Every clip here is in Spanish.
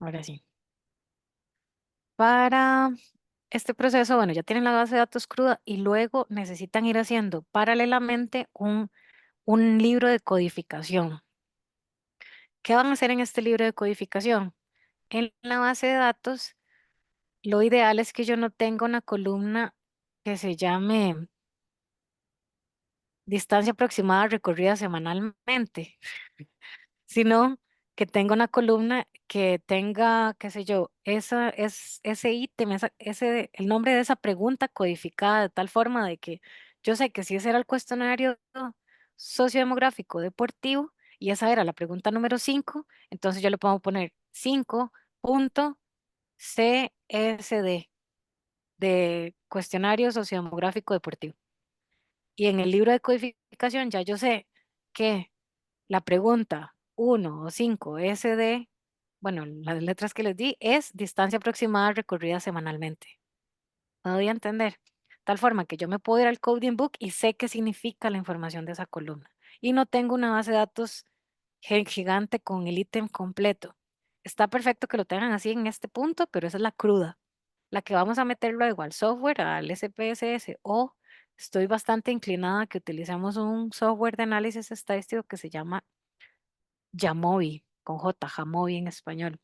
Ahora sí. Para este proceso, bueno, ya tienen la base de datos cruda y luego necesitan ir haciendo paralelamente un libro de codificación. ¿Qué van a hacer en este libro de codificación? En la base de datos, lo ideal es que yo no tenga una columna que se llame distancia aproximada recorrida semanalmente, sino que tenga una columna que tenga, qué sé yo, ese ítem, el nombre de esa pregunta codificada de tal forma de que yo sé que si ese era el cuestionario sociodemográfico deportivo y esa era la pregunta número 5, entonces yo le puedo poner 5.CSD de cuestionario sociodemográfico deportivo. Y en el libro de codificación ya yo sé que la pregunta 1 o 5 SD, bueno, las letras que les di, es distancia aproximada recorrida semanalmente. ¿Me doy a entender? Tal forma que yo me puedo ir al coding book y sé qué significa la información de esa columna. Y no tengo una base de datos gigante con el ítem completo. Está perfecto que lo tengan así en este punto, pero esa es la cruda, la que vamos a meter luego al software, al SPSS, o estoy bastante inclinada a que utilicemos un software de análisis estadístico que se llama Jamovi, con J, Jamovi en español.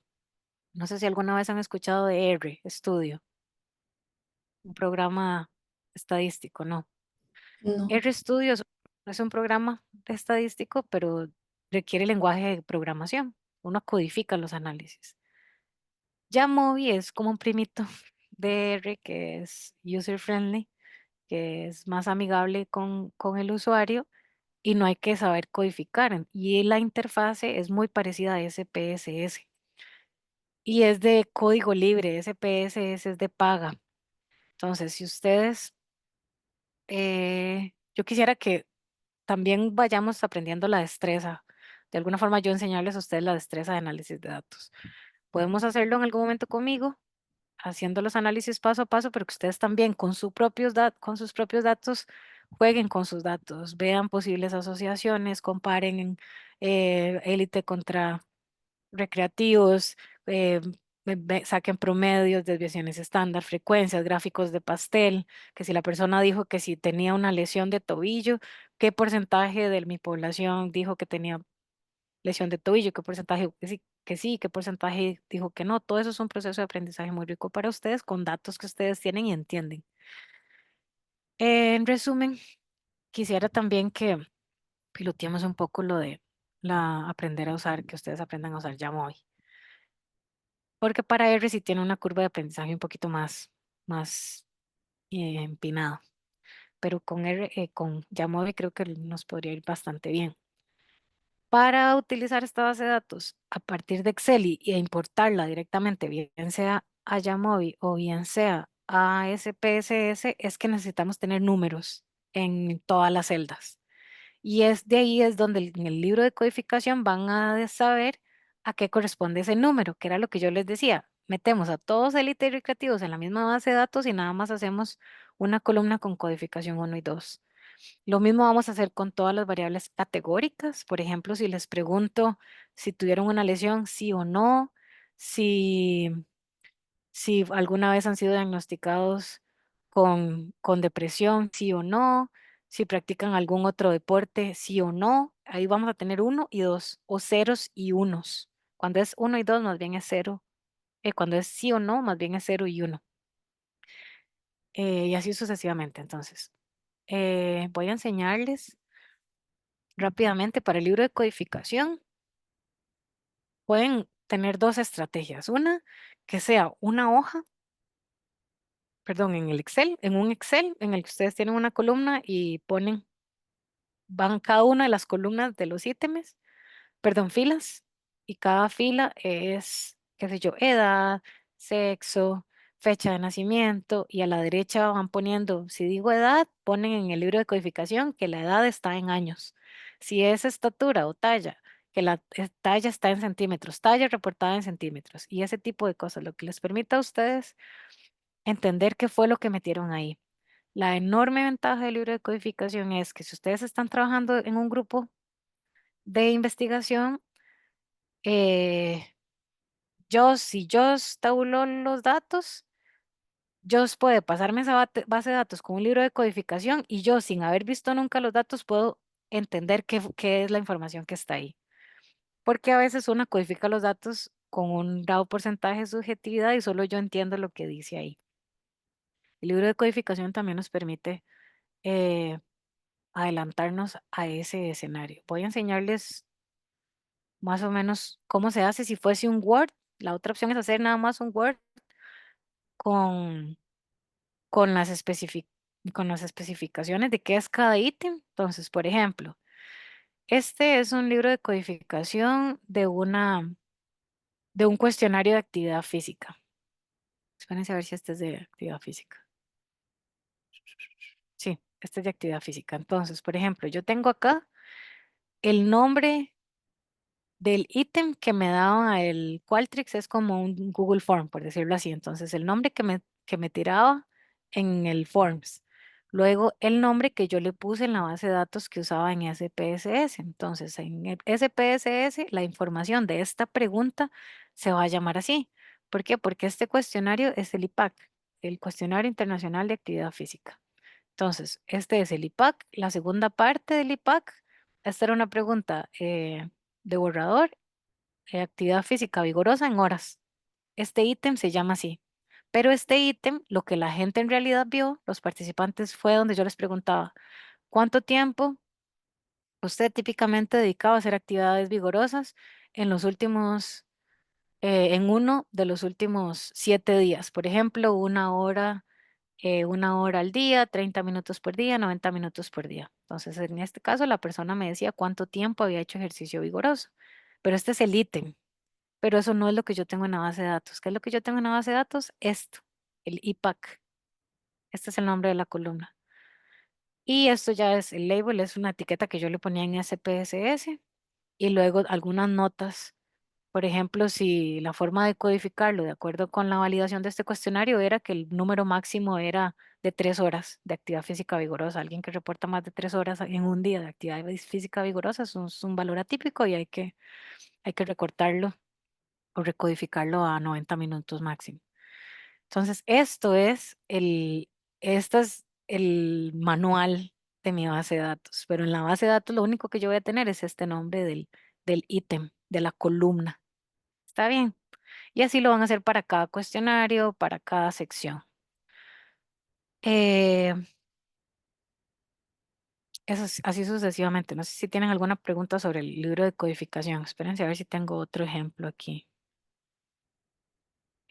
No sé si alguna vez han escuchado de R Studio, un programa estadístico, ¿no? No, R Studio es un programa estadístico, pero requiere lenguaje de programación. Uno codifica los análisis. Jamovi es como un primito de R que es user friendly, que es más amigable con el usuario y no hay que saber codificar. Y la interfase es muy parecida a SPSS y es de código libre. SPSS es de paga. Entonces, si ustedes, yo quisiera que también vayamos aprendiendo la destreza. De alguna forma, yo enseñarles a ustedes la destreza de análisis de datos. Podemos hacerlo en algún momento conmigo, haciendo los análisis paso a paso, pero que ustedes también con sus propios datos jueguen con sus datos, vean posibles asociaciones, comparen élite contra recreativos, eh, saquen promedios, desviaciones estándar, frecuencias, gráficos de pastel, que si la persona dijo que si tenía una lesión de tobillo, qué porcentaje de mi población dijo que tenía lesión de tobillo, qué porcentaje que sí, qué porcentaje dijo que no. Todo eso es un proceso de aprendizaje muy rico para ustedes con datos que ustedes tienen y entienden. En resumen, quisiera también que piloteemos un poco lo de aprender a usar, que ustedes aprendan a usar Jamovi. Porque para R sí tiene una curva de aprendizaje un poquito más empinada. Pero con Jamovi creo que nos podría ir bastante bien. Para utilizar esta base de datos a partir de Excel e importarla directamente, bien sea a Jamovi o bien sea a SPSS, es que necesitamos tener números en todas las celdas. Y es de ahí es donde en el libro de codificación van a saber a qué corresponde ese número, que era lo que yo les decía. Metemos a todos élite y recreativos en la misma base de datos y nada más hacemos una columna con codificación 1 y 2. Lo mismo vamos a hacer con todas las variables categóricas. Por ejemplo, si les pregunto si tuvieron una lesión, sí o no, si si alguna vez han sido diagnosticados con depresión, sí o no, si practican algún otro deporte, sí o no. Ahí vamos a tener 1 y 2 o ceros y unos. Cuando es 1 y 2, más bien es cero. Cuando es sí o no, más bien es 0 y 1. Y así sucesivamente. Entonces, voy a enseñarles rápidamente para el libro de codificación. Pueden tener dos estrategias. Una, que sea una hoja, perdón, en el Excel, en un Excel en el que ustedes tienen una columna y van cada una de las columnas de los ítems, perdón, filas, y cada fila es, qué sé yo, edad, sexo, fecha de nacimiento, y a la derecha van poniendo, si digo edad, ponen en el libro de codificación que la edad está en años. Si es estatura o talla, que la talla está en centímetros, talla reportada en centímetros, y ese tipo de cosas, lo que les permita a ustedes entender qué fue lo que metieron ahí. La enorme ventaja del libro de codificación es que si ustedes están trabajando en un grupo de investigación, eh, Si yo tabulo los datos, Joss puede pasarme esa base de datos con un libro de codificación y yo, sin haber visto nunca los datos, puedo entender qué es la información que está ahí. Porque a veces una codifica los datos con un dado porcentaje de subjetividad y solo yo entiendo lo que dice ahí. El libro de codificación también nos permite eh, adelantarnos a ese escenario. Voy a enseñarles más o menos cómo se hace si fuese un Word. La otra opción es hacer nada más un Word con, con con las especificaciones de qué es cada ítem. Entonces, por ejemplo, este es un libro de codificación de un cuestionario de actividad física. Espérense a ver si este es de actividad física. Sí, este es de actividad física. Entonces, por ejemplo, yo tengo acá el nombre del ítem que me daba el Qualtrics, es como un Google Form, por decirlo así. Entonces, el nombre que me tiraba en el Forms. Luego, el nombre que yo le puse en la base de datos que usaba en SPSS. Entonces, en el SPSS, la información de esta pregunta se va a llamar así. ¿Por qué? Porque este cuestionario es el IPAC, el Cuestionario Internacional de Actividad Física. Entonces, este es el IPAC. La segunda parte del IPAC, esta era una pregunta de borrador, actividad física vigorosa en horas. Este ítem se llama así. Pero este ítem, lo que la gente en realidad vio, los participantes, fue donde yo les preguntaba, ¿cuánto tiempo usted típicamente dedicaba a hacer actividades vigorosas en los últimos, en uno de los últimos 7 días? Por ejemplo, 1 hora al día, 30 minutos por día, 90 minutos por día. Entonces, en este caso, la persona me decía cuánto tiempo había hecho ejercicio vigoroso. Pero este es el ítem, pero eso no es lo que yo tengo en la base de datos. ¿Qué es lo que yo tengo en la base de datos? Esto, el IPAC. Este es el nombre de la columna. Y esto ya es el label, es una etiqueta que yo le ponía en SPSS y luego algunas notas. Por ejemplo, si la forma de codificarlo de acuerdo con la validación de este cuestionario era que el número máximo era de 3 horas de actividad física vigorosa. Alguien que reporta más de 3 horas en un día de actividad física vigorosa es un valor atípico y hay que recortarlo o recodificarlo a 90 minutos máximo. Entonces, este es el manual de mi base de datos, pero en la base de datos lo único que yo voy a tener es este nombre del ítem, de la columna. ¿Está bien? Y así lo van a hacer para cada cuestionario, para cada sección. Eh, así sucesivamente. No sé si tienen alguna pregunta sobre el libro de codificación. Espérense a ver si tengo otro ejemplo aquí.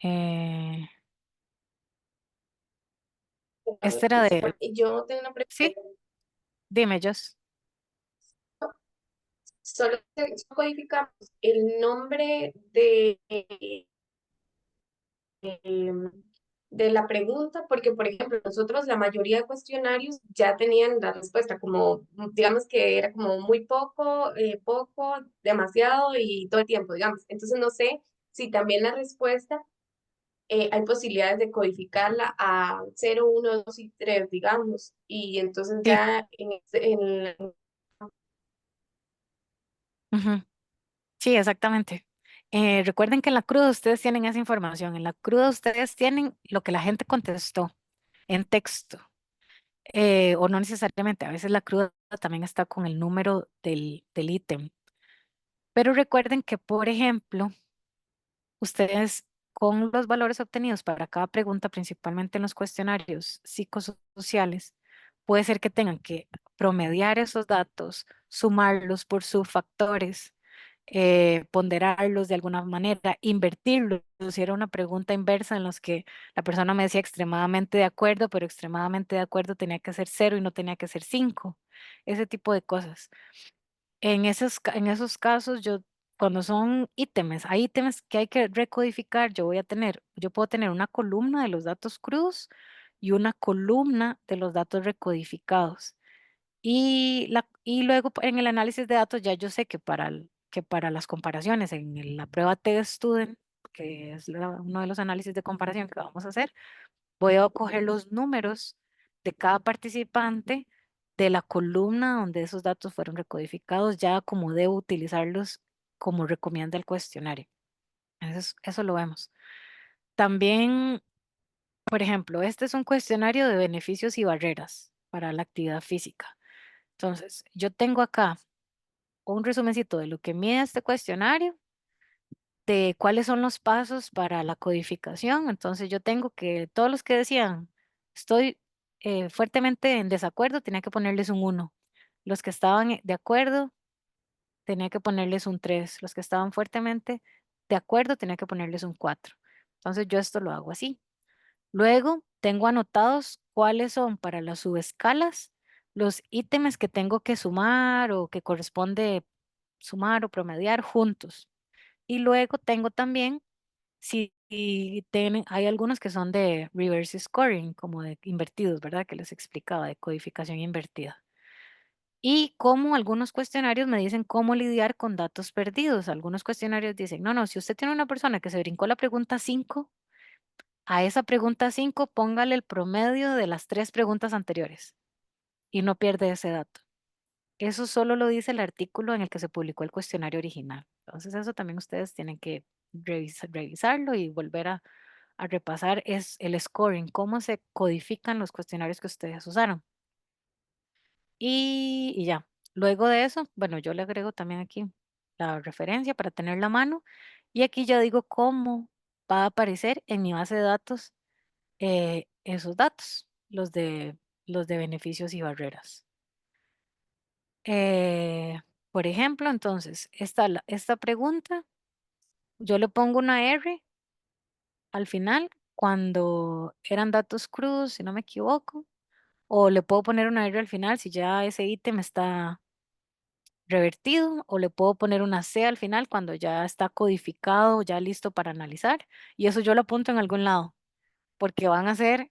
Eh, este era de... Yo tengo una Sí, pregunta. dime, Jos. Solo codificamos el nombre em, de la pregunta, porque, por ejemplo, nosotros la mayoría de cuestionarios ya tenían la respuesta, como, digamos que era como muy poco, poco, demasiado y todo el tiempo, digamos. Entonces, no sé si también la respuesta hay posibilidades de codificarla a 0, 1, 2 y 3, digamos, y entonces Sí. ya Ujú. Sí, exactamente. Recuerden que en la cruda ustedes tienen esa información. En la cruda ustedes tienen lo que la gente contestó en texto. O no necesariamente. A veces la cruda también está con el número del ítem. Pero recuerden que, por ejemplo, ustedes con los valores obtenidos para cada pregunta, principalmente en los cuestionarios psicosociales, puede ser que tengan que promediar esos datos, sumarlos por subfactores, ponderarlos de alguna manera, invertirlos. Si era una pregunta inversa en los que la persona me decía extremadamente de acuerdo, pero extremadamente de acuerdo tenía que ser 0 y no tenía que ser 5. Ese tipo de cosas. En esos casos, cuando son ítems, hay ítems que hay que recodificar, yo puedo tener una columna de los datos crudos y una columna de los datos recodificados. Y luego en el análisis de datos ya yo sé que para las comparaciones en la prueba T-Student, que es uno de los análisis de comparación que vamos a hacer, voy a coger los números de cada participante de la columna donde esos datos fueron recodificados, ya como debo utilizarlos como recomienda el cuestionario. Eso lo vemos. También, por ejemplo, este es un cuestionario de beneficios y barreras para la actividad física. Entonces, yo tengo acá un resumencito de lo que mide este cuestionario, de cuáles son los pasos para la codificación. Entonces, yo tengo que todos los que decían, estoy fuertemente en desacuerdo, tenía que ponerles un uno. Los que estaban de acuerdo, tenía que ponerles un 3. Los que estaban fuertemente de acuerdo, tenía que ponerles un 4. Entonces, yo esto lo hago así. Luego tengo anotados cuáles son para las subescalas los ítems que tengo que sumar o que corresponde sumar o promediar juntos. Y luego tengo también, si hay algunos que son de reverse scoring, como de invertidos, ¿verdad? Que les explicaba, de codificación invertida. Y como algunos cuestionarios me dicen cómo lidiar con datos perdidos. Algunos cuestionarios dicen, no, no, si usted tiene una persona que se brincó la pregunta 5, a esa pregunta 5 póngale el promedio de las 3 preguntas anteriores y no pierde ese dato. Eso solo lo dice el artículo en el que se publicó el cuestionario original. Entonces eso también ustedes tienen que revisarlo y volver a repasar es el scoring, cómo se codifican los cuestionarios que ustedes usaron. Y ya, luego de eso, bueno, yo le agrego también aquí la referencia para tener la mano y aquí ya digo cómo va a aparecer en mi base de datos esos datos, los de beneficios y barreras. Eh, por ejemplo, entonces, esta pregunta, yo le pongo una R al final cuando eran datos crudos, si no me equivoco, o le puedo poner una R al final si ya ese ítem está revertido, o le puedo poner una C al final cuando ya está codificado, ya listo para analizar, y eso yo lo apunto en algún lado, porque van a ser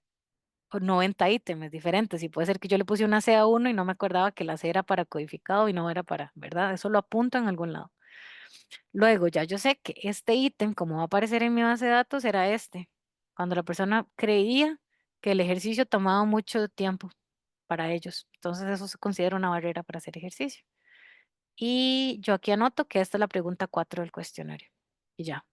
o 90 ítems diferentes y puede ser que yo le puse una C a uno y no me acordaba que la C era para codificado y no era para, ¿verdad? Eso lo apunto en algún lado. Luego ya yo sé que este ítem, como va a aparecer en mi base de datos, era este. Cuando la persona creía que el ejercicio tomaba mucho tiempo para ellos. Entonces eso se considera una barrera para hacer ejercicio. Y yo aquí anoto que esta es la pregunta 4 del cuestionario. Y ya.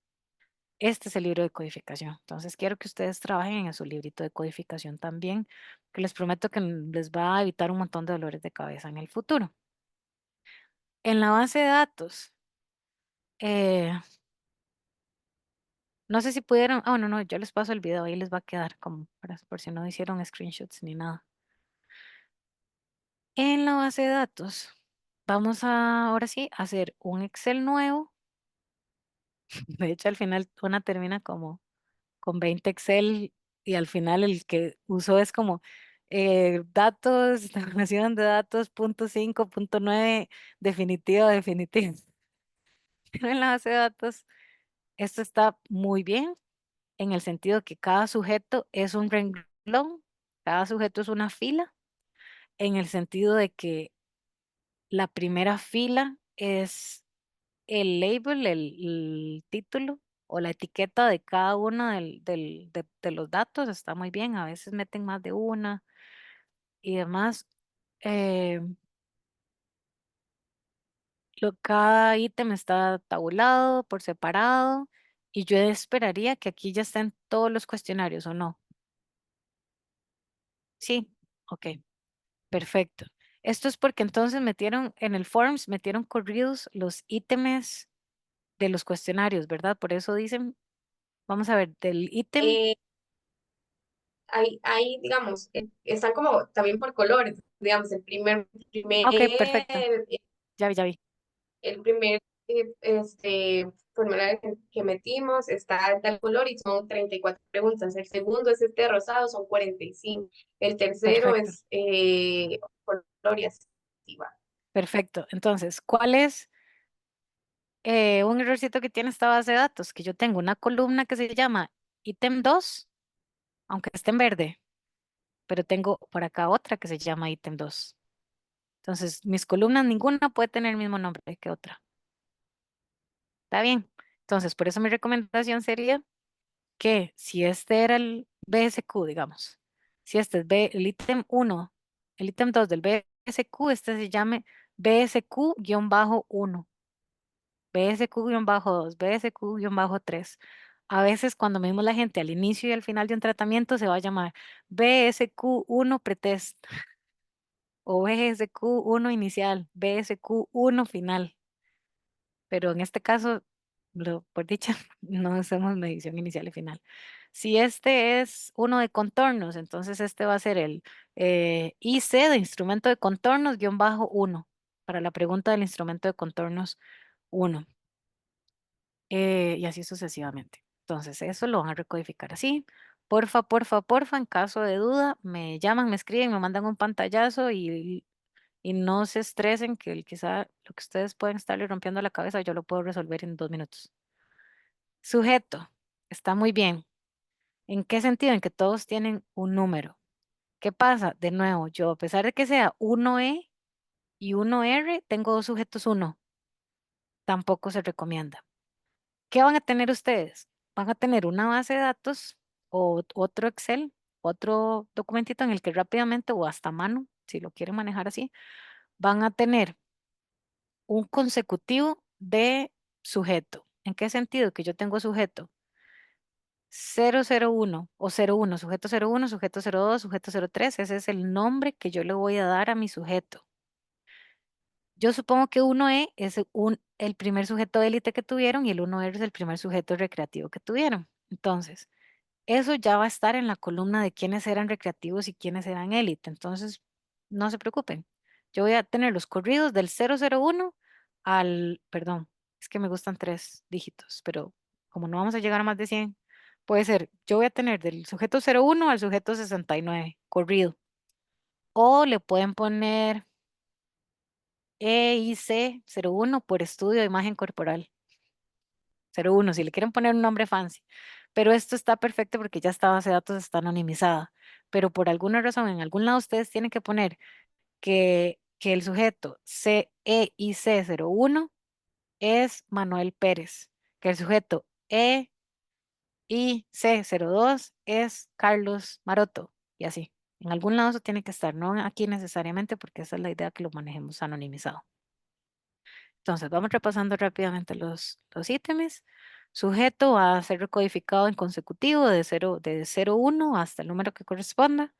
Este es el libro de codificación. Entonces quiero que ustedes trabajen en su librito de codificación también, que les prometo que les va a evitar un montón de dolores de cabeza en el futuro. En la base de datos, eh, no sé si pudieron, no, no, yo les paso el video, ahí les va a quedar como por si no hicieron screenshots ni nada. En la base de datos, vamos a ahora sí a hacer un Excel nuevo. De hecho, al final una termina como con 20 Excel y al final el que usó es como datos, tabulación de datos, punto 5, punto 9, definitivo, definitivo. Pero en la base de datos, esto está muy bien en el sentido que cada sujeto es un renglón, cada sujeto es una fila, en el sentido de que la primera fila es el label, el título o la etiqueta de cada uno de los datos, está muy bien, a veces meten más de una y demás. eh, cada ítem está tabulado por separado y yo esperaría que aquí ya estén todos los cuestionarios, ¿o no? Sí, ok, perfecto. Esto es porque entonces metieron en el forms, metieron corridos los ítems de los cuestionarios, ¿verdad? Por eso dicen, vamos a ver, del ítem. Eh, digamos, están como también por colores, digamos, Ok, perfecto. Ya vi, ya vi. el primer formulario que metimos está de tal color y son 34 preguntas. El segundo es este rosado, son 45. El tercero Perfecto, es color y así va. perfecto. Entonces, ¿cuál es un errorcito que tiene esta base de datos? Que yo tengo una columna que se llama ítem 2, aunque esté en verde, pero tengo por acá otra que se llama ítem 2. Entonces, mis columnas, ninguna puede tener el mismo nombre que otra. ¿Está bien? Entonces, por eso mi recomendación sería que si este era el BSQ, digamos, si este es el ítem 1, el ítem 2 del BSQ, este se llame BSQ-1. BSQ-2, BSQ-3. A veces cuando medimos la gente al inicio y al final de un tratamiento se va a llamar BSQ1 pretest o BSQ1 inicial, BSQ1 final. Pero en este caso, por dicha, no hacemos medición inicial y final. Si este es uno de contornos, entonces este va a ser el IC de instrumento de contornos guión bajo 1 para la pregunta del instrumento de contornos 1 y así sucesivamente. Entonces eso lo van a recodificar así. Porfa, porfa, porfa, en caso de duda, me llaman, me escriben, me mandan un pantallazo y no se estresen que quizá lo que ustedes pueden estarle rompiendo la cabeza, yo lo puedo resolver en 2 minutos. Sujeto, está muy bien. ¿En qué sentido? En que todos tienen un número. ¿Qué pasa? De nuevo, yo a pesar de que sea 1E y 1R, tengo dos sujetos uno. Tampoco se recomienda. ¿Qué van a tener ustedes? Van a tener una base de datos o otro Excel, otro documentito en el que rápidamente o hasta mano, si lo quieren manejar así, van a tener un consecutivo de sujeto. ¿En qué sentido? Que yo tengo sujeto 001 o 01, sujeto 02, sujeto 03, ese es el nombre que yo le voy a dar a mi sujeto. Yo supongo que 1E es el primer sujeto élite que tuvieron y el 1R es el primer sujeto recreativo que tuvieron. Entonces, eso ya va a estar en la columna de quiénes eran recreativos y quiénes eran élite. Entonces, no se preocupen. Yo voy a tener los corridos del 001 perdón, es que me gustan 3 dígitos, pero como no vamos a llegar a más de 100, puede ser, yo voy a tener del sujeto 01 al sujeto 69, corrido. O le pueden poner EIC 01 por estudio de imagen corporal. 01, si le quieren poner un nombre fancy. Pero esto está perfecto porque ya esta base de datos está anonimizada. Pero por alguna razón, en algún lado ustedes tienen que poner que el sujeto CEIC 01 es Manuel Pérez, que el sujeto EIC 02 es Carlos Maroto, y así. En algún lado eso tiene que estar, no aquí necesariamente, porque esa es la idea que lo manejemos anonimizado. Entonces, vamos repasando rápidamente los ítems. Sujeto va a ser recodificado en consecutivo de 0, 1 hasta el número que corresponda.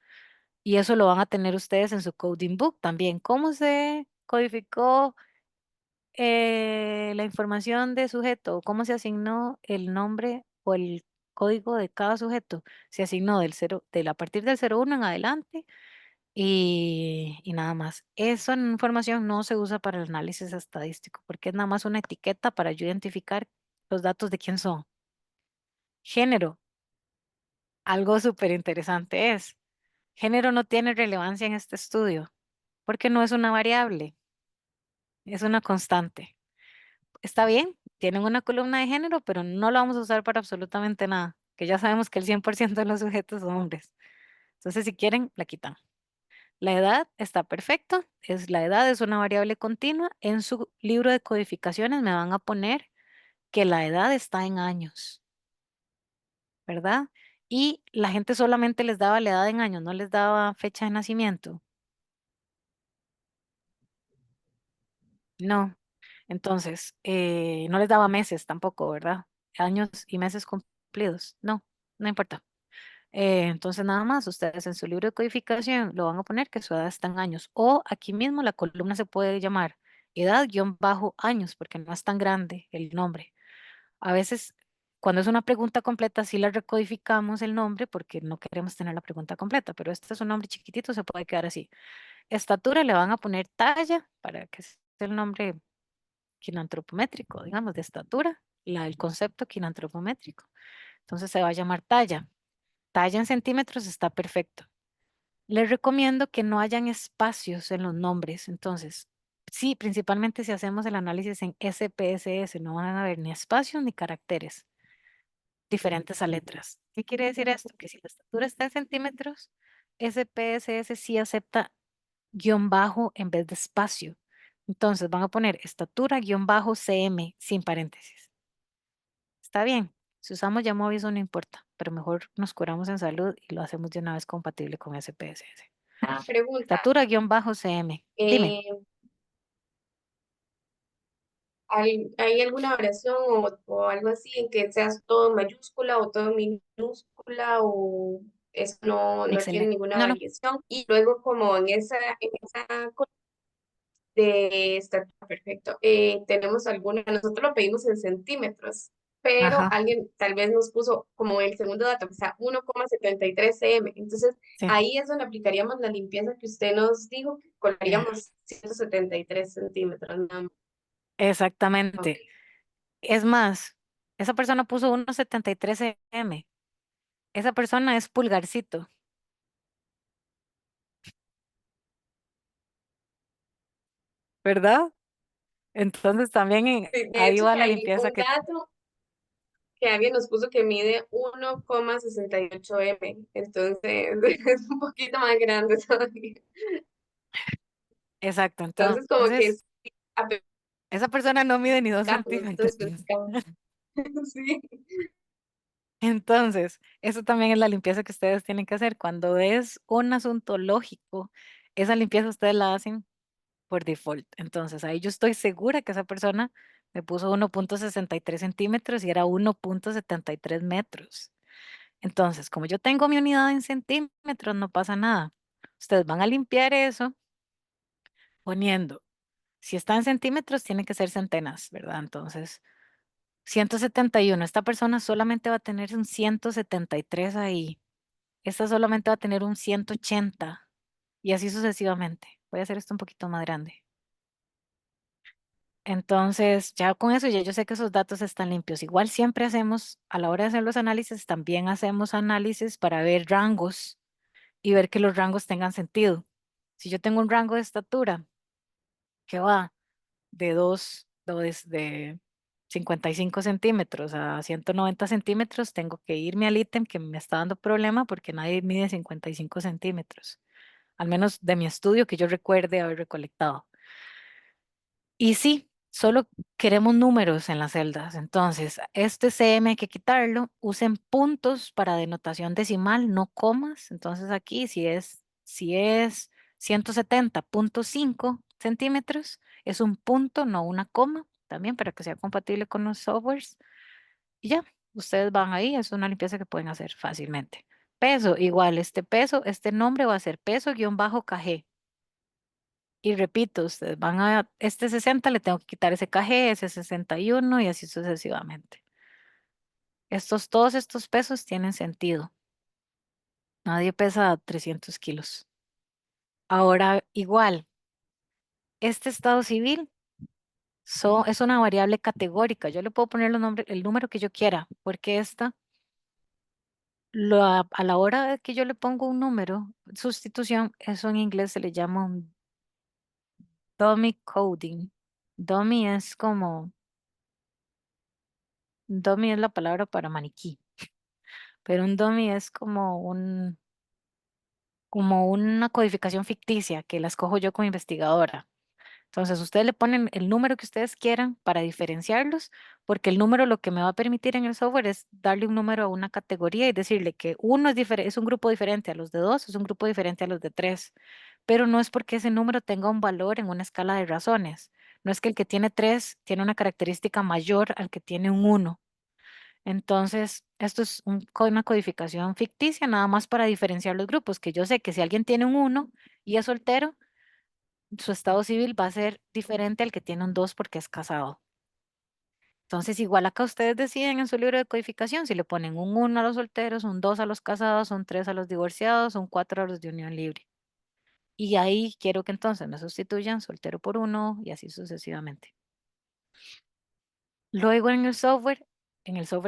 Y eso lo van a tener ustedes en su coding book también. ¿Cómo se codificó la información de sujeto? ¿Cómo se asignó el nombre o el código de cada sujeto? Se asignó a partir del 01 en adelante y nada más. Esa información no se usa para el análisis estadístico porque es nada más una etiqueta para yo identificar los datos de quién son. Género, algo súper interesante es, género no tiene relevancia en este estudio porque no es una variable, es una constante. Está bien, tienen una columna de género, pero no la vamos a usar para absolutamente nada, que ya sabemos que el 100% de los sujetos son hombres. Entonces, si quieren, la quitan. La edad está perfecto, la edad es una variable continua. En su libro de codificaciones me van a poner que la edad está en años, ¿verdad? Y la gente solamente les daba la edad en años, no les daba fecha de nacimiento. No. Entonces, no les daba meses tampoco, ¿verdad? Años y meses cumplidos. No, no importa. Entonces, nada más, ustedes en su libro de codificación lo van a poner que su edad está en años. O aquí mismo la columna se puede llamar edad-años, porque no es tan grande el nombre. A veces, cuando es una pregunta completa, sí la recodificamos el nombre porque no queremos tener la pregunta completa, pero este es un nombre chiquitito, se puede quedar así. Estatura le van a poner talla para que sea el nombre quinantropométrico, digamos, de estatura, el concepto quinantropométrico. Entonces se va a llamar talla. Talla en centímetros está perfecto. Les recomiendo que no hayan espacios en los nombres. Entonces, sí, principalmente si hacemos el análisis en SPSS, no van a haber ni espacios ni caracteres diferentes a letras. ¿Qué quiere decir esto? Que si la estatura está en centímetros, SPSS sí acepta guión bajo en vez de espacio. Entonces van a poner estatura guión bajo CM sin paréntesis. Está bien. Si usamos Yamovi eso no importa, pero mejor nos curamos en salud y lo hacemos de una vez compatible con SPSS. Pregunta. Estatura guión bajo CM. Dime. eh, ¿Hay alguna variación o algo así en que seas todo en mayúscula o todo en minúscula o eso no tiene Excelente. ninguna No, no. variación? Y luego como en esa está perfecto. Tenemos alguna, nosotros lo pedimos en centímetros, pero Ajá, alguien tal vez nos puso como el segundo dato, o sea, 1,73 cm. Entonces, sí. ahí es donde aplicaríamos la limpieza que usted nos dijo, que eh, colaríamos 173 centímetros. Nada más. Ok. Exactamente. Es más, esa persona puso 1,73 m. Esa persona es pulgarcito, ¿verdad? Entonces también Sí, de ahí hecho, va que la hay limpieza un que... dato que alguien nos puso que mide 1,68 m, entonces es un poquito más grande todavía. Exacto. Entonces, como que Entonces, sí, esa persona no mide ni 2 centímetros. nosotros pescamos. Sí. Entonces, eso también es la limpieza que ustedes tienen que hacer. Cuando es un asunto lógico, esa limpieza ustedes la hacen por default. Entonces, ahí yo estoy segura que esa persona me puso 1,63 centímetros y era 1,73 metros. Entonces, como yo tengo mi unidad en centímetros, no pasa nada. Ustedes van a limpiar eso poniendo, si está en centímetros, tiene que ser centenas, ¿verdad? Entonces, 171. Esta persona solamente va a tener un 173 ahí. Esta solamente va a tener un 180 y así sucesivamente. Voy a hacer esto un poquito más grande. Entonces, ya con eso, ya yo sé que esos datos están limpios. Igual siempre hacemos, a la hora de hacer los análisis, también hacemos análisis para ver rangos y ver que los rangos tengan sentido. Si yo tengo un rango de estatura que va de 55 centímetros a 190 centímetros, tengo que irme al ítem que me está dando problema porque nadie mide 55 centímetros, al menos de mi estudio que yo recuerde haber recolectado. Y sí, solo queremos números en las celdas. Entonces, este CM hay que quitarlo. Usen puntos para denotación decimal, no comas. Entonces, aquí si es 170,5 centímetros, es un punto, no una coma, también para que sea compatible con los softwares. Y ya, ustedes van ahí, es una limpieza que pueden hacer fácilmente. Peso, igual, este peso, este nombre va a ser peso-KG. Y repito, ustedes van a este 60, le tengo que quitar ese KG, ese 61 y así sucesivamente. Todos estos pesos tienen sentido. Nadie pesa 300 kilos. Ahora, igual, este estado civil es una variable categórica. Yo le puedo poner el número que yo quiera, porque a la hora de que yo le pongo un número, sustitución, eso en inglés se le llama un dummy coding. Dummy es como, dummy es la palabra para maniquí. Pero un dummy es como una codificación ficticia que la escojo yo como investigadora. Entonces, ustedes le ponen el número que ustedes quieran para diferenciarlos, porque el número lo que me va a permitir en el software es darle un número a una categoría y decirle que uno es un grupo diferente a los de dos, es un grupo diferente a los de tres, pero no es porque ese número tenga un valor en una escala de razones. No es que el que tiene tres tiene una característica mayor al que tiene un uno. Entonces, esto es una codificación ficticia, nada más para diferenciar los grupos, que yo sé que si alguien tiene un uno y es soltero, su estado civil va a ser diferente al que tiene un 2 porque es casado. Entonces, igual acá ustedes deciden en su libro de codificación si le ponen un uno a los solteros, un 2 a los casados, un 3 a los divorciados, un 4 a los de unión libre. Y ahí quiero que entonces me sustituyan soltero por uno y así sucesivamente. Luego en el software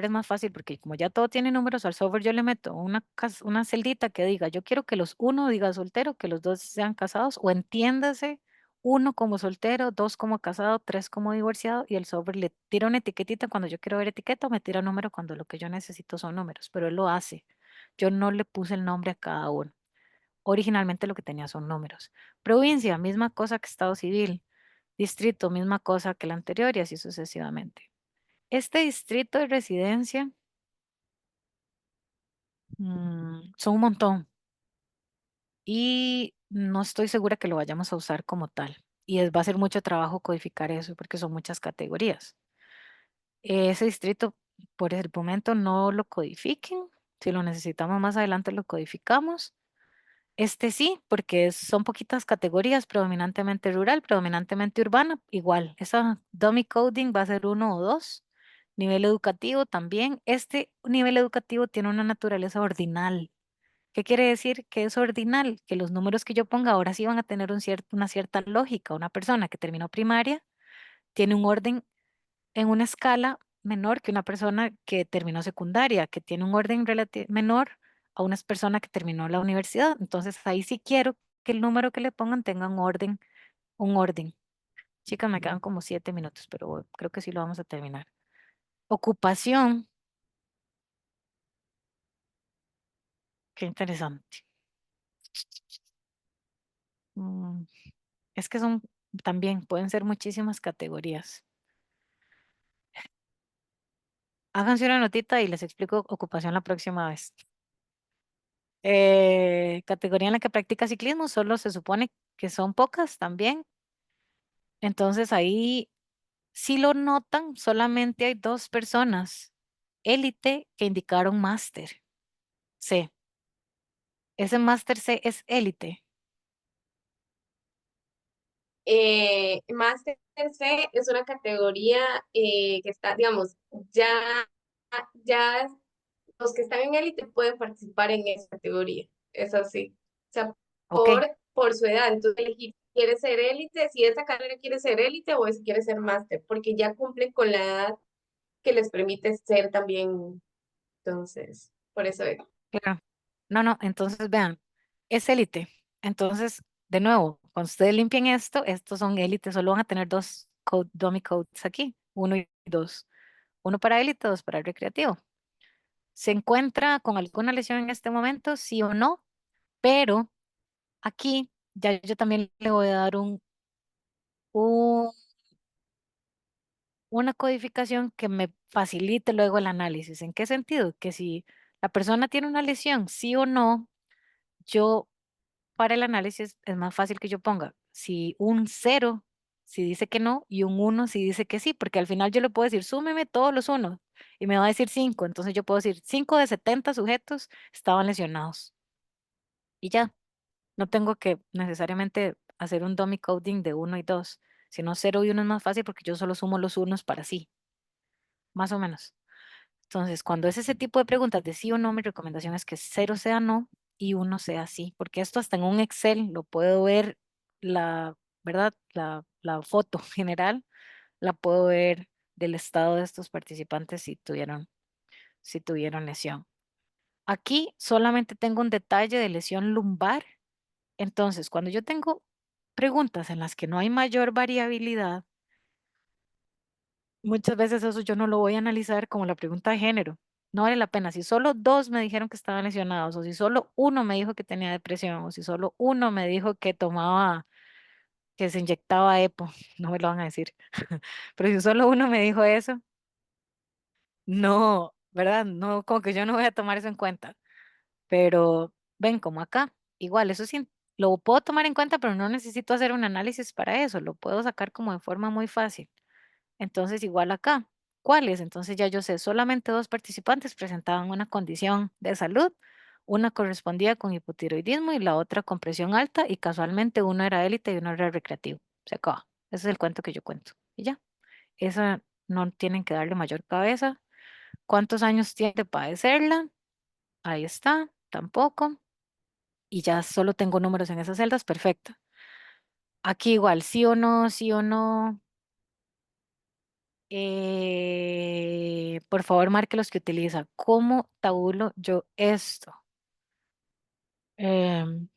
es más fácil porque como ya todo tiene números, al software yo le meto una celdita que diga, yo quiero que los uno diga soltero, que los dos sean casados, o entiéndase, uno como soltero, dos como casado, tres como divorciado, y el software le tira una etiquetita cuando yo quiero ver etiqueta o me tira número cuando lo que yo necesito son números, pero él lo hace. Yo no le puse el nombre a cada uno. Originalmente lo que tenía son números. Provincia, misma cosa que estado civil. Distrito, misma cosa que el anterior y así sucesivamente. Este distrito de residencia son un montón y no estoy segura que lo vayamos a usar como tal. va a ser mucho trabajo codificar eso porque son muchas categorías. Ese distrito por el momento no lo codifiquen. Si lo necesitamos más adelante lo codificamos. Este sí, porque son poquitas categorías, predominantemente rural, predominantemente urbana, igual. Esa dummy coding va a ser uno o dos. Nivel educativo también. Este nivel educativo tiene una naturaleza ordinal. ¿Qué quiere decir que es ordinal? Que los números que yo ponga ahora sí van a tener una cierta lógica. Una persona que terminó primaria tiene un orden en una escala menor que una persona que terminó secundaria, que tiene un orden menor a una persona que terminó la universidad. Entonces ahí sí quiero que el número que le pongan tenga un orden, un orden. Chicas, me quedan como 7 minutos, pero creo que sí lo vamos a terminar. Ocupación, qué interesante. Mm, es que son también, pueden ser muchísimas categorías. Háganse una notita y les explico ocupación la próxima vez. Categoría en la que practica ciclismo, solo se supone que son pocas también. Entonces ahí, si lo notan, solamente hay dos personas élite que indicaron máster C. Ese máster C es élite. Máster C es una categoría que está, digamos, ya, ya los que están en élite pueden participar en esa categoría. Es así. O sea, Ok, por su edad. Entonces, elegir si quiere ser élite, si esa carrera quiere ser élite o si quiere ser máster, porque ya cumplen con la edad que les permite ser también. Entonces, por eso es. claro. No, no, entonces vean, es élite. Entonces, de nuevo, cuando ustedes limpien esto, estos son élites, solo van a tener dos dummy codes aquí, uno y dos. Uno para élite, dos para recreativo. ¿Se encuentra con alguna lesión en este momento? Sí o no, pero aquí ya yo también le voy a dar un- una codificación que me facilite luego el análisis. ¿En qué sentido? Que si la persona tiene una lesión, sí o no, yo para el análisis es más fácil que yo ponga si un cero si dice que no y un uno si dice que sí, porque al final yo le puedo decir súmeme todos los unos y me va a decir 5, entonces yo puedo decir 5 de 70 sujetos estaban lesionados y ya. No tengo que necesariamente hacer un dummy coding de uno y 2, sino cero y uno es más fácil porque yo solo sumo los unos para sí, más o menos. Entonces, cuando es ese tipo de preguntas de sí o no, mi recomendación es que cero sea no y uno sea sí, porque esto hasta en un Excel lo puedo ver, la, ¿verdad? La foto general la puedo ver del estado de estos participantes si tuvieron lesión. Aquí solamente tengo un detalle de lesión lumbar. Entonces, cuando yo tengo preguntas en las que no hay mayor variabilidad, muchas veces eso yo no lo voy a analizar como la pregunta de género. No vale la pena. Si solo dos me dijeron que estaban lesionados, o si solo uno me dijo que tenía depresión, o si solo uno me dijo que tomaba, que se inyectaba EPO, no me lo van a decir. Pero si solo uno me dijo eso, no, ¿verdad? No, como que yo no voy a tomar eso en cuenta. Pero ven, como acá, igual, eso sí, lo puedo tomar en cuenta, pero no necesito hacer un análisis para eso, lo puedo sacar como de forma muy fácil. Entonces, igual acá, ¿cuáles? Entonces ya yo sé, solamente dos participantes presentaban una condición de salud, una correspondía con hipotiroidismo y la otra con presión alta y casualmente uno era élite y uno era recreativo. Se acaba. Ese es el cuento que yo cuento. Y ya, esa no tienen que darle mayor cabeza. ¿Cuántos años tiene de padecerla? Ahí está, tampoco. Y ya solo tengo números en esas celdas, perfecto. Aquí igual, sí o no, sí o no. Por favor, marque los que utiliza. ¿Cómo tabulo yo esto? Em,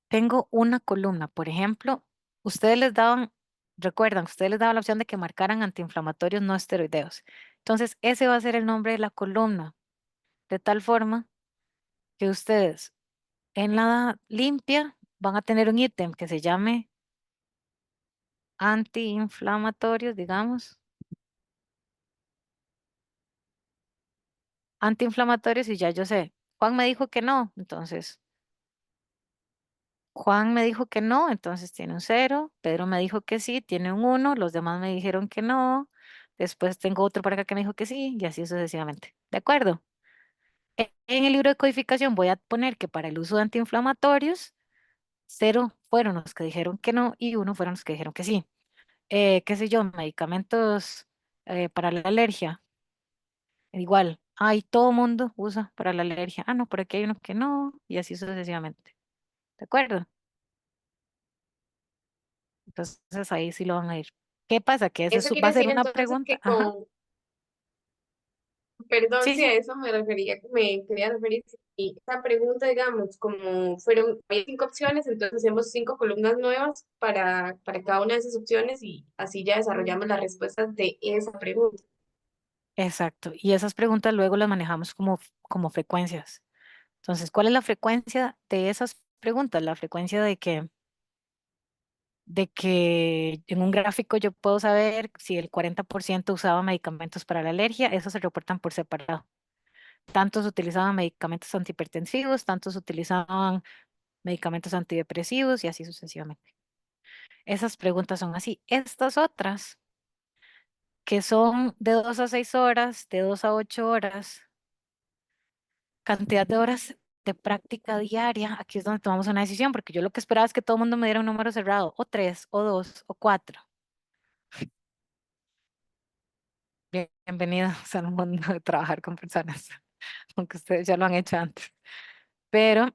tengo una columna, por ejemplo, ustedes les daban, recuerdan, ustedes les daban la opción de que marcaran antiinflamatorios no esteroideos. Entonces, ese va a ser el nombre de la columna, de tal forma que ustedes en la limpia van a tener un ítem que se llame antiinflamatorios, digamos, antiinflamatorios y ya yo sé. Juan me dijo que no, entonces Juan me dijo que no, entonces tiene un cero. Pedro me dijo que sí, tiene un uno. Los demás me dijeron que no. Después tengo otro para acá que me dijo que sí, y así sucesivamente. ¿De acuerdo? En el libro de codificación voy a poner que para el uso de antiinflamatorios, cero fueron los que dijeron que no y uno fueron los que dijeron que sí. Qué sé yo, medicamentos para la alergia. Igual, ay, todo mundo usa para la alergia. Ah, no, por aquí hay uno que no, y así sucesivamente. ¿De acuerdo? Entonces ahí sí lo van a ir. ¿Qué pasa? Que ese Eso va quiere a ser decir una entonces pregunta. que Ajá. con, perdón Sí, si a sí. eso me refería, me quería referir, y esta pregunta, digamos, como fueron, hay 5 opciones, entonces hacemos 5 columnas nuevas para cada una de esas opciones y así ya desarrollamos las respuestas de esa pregunta. Exacto. Y esas preguntas luego las manejamos como frecuencias. Entonces, ¿cuál es la frecuencia de esas preguntas? La frecuencia de que en un gráfico yo puedo saber si el 40% usaba medicamentos para la alergia, esos se reportan por separado. Tantos utilizaban medicamentos antihipertensivos, tantos utilizaban medicamentos antidepresivos y así sucesivamente. Esas preguntas son así. Estas otras, que son de 2 a 6 horas, de 2 a 8 horas, cantidad de horas de práctica diaria, aquí es donde tomamos una decisión, porque yo lo que esperaba es que todo el mundo me diera un número cerrado, o 3, o 2, o 4. Bienvenidos al mundo de trabajar con personas, aunque ustedes ya lo han hecho antes. Pero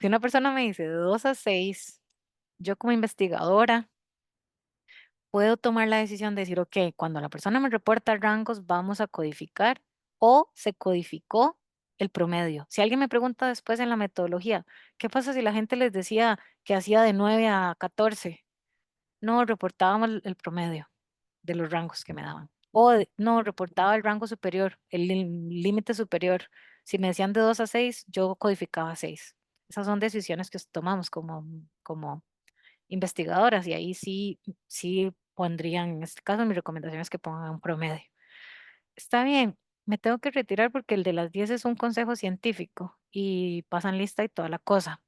si una persona me dice de 2 a 6, yo como investigadora puedo tomar la decisión de decir, ok, cuando la persona me reporta rangos, vamos a codificar o se codificó el promedio. Si alguien me pregunta después en la metodología, ¿qué pasa si la gente les decía que hacía de 9 a 14? No, reportábamos el promedio de los rangos que me daban. No, reportaba el rango superior, el límite superior. Si me decían de 2 a 6, yo codificaba 6. Esas son decisiones que tomamos como investigadoras y ahí sí, sí pondrían, en este caso mi recomendación es que pongan un promedio. Está bien, me tengo que retirar porque el de las 10 es un consejo científico y pasan lista y toda la cosa.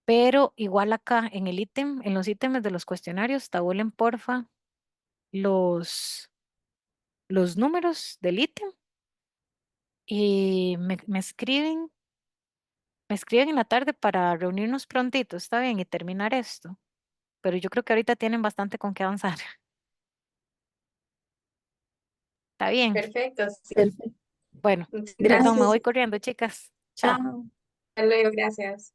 Pero igual acá en el ítem, en los ítems de los cuestionarios, tabulen porfa los, los números del ítem y me escriben en la tarde para reunirnos prontito, está bien, y terminar esto. Pero yo creo que ahorita tienen bastante con qué avanzar. Está bien. Perfecto, sí. Bueno, Muchas perdón, me gracias. voy corriendo, chicas. Chao. Hasta luego, gracias.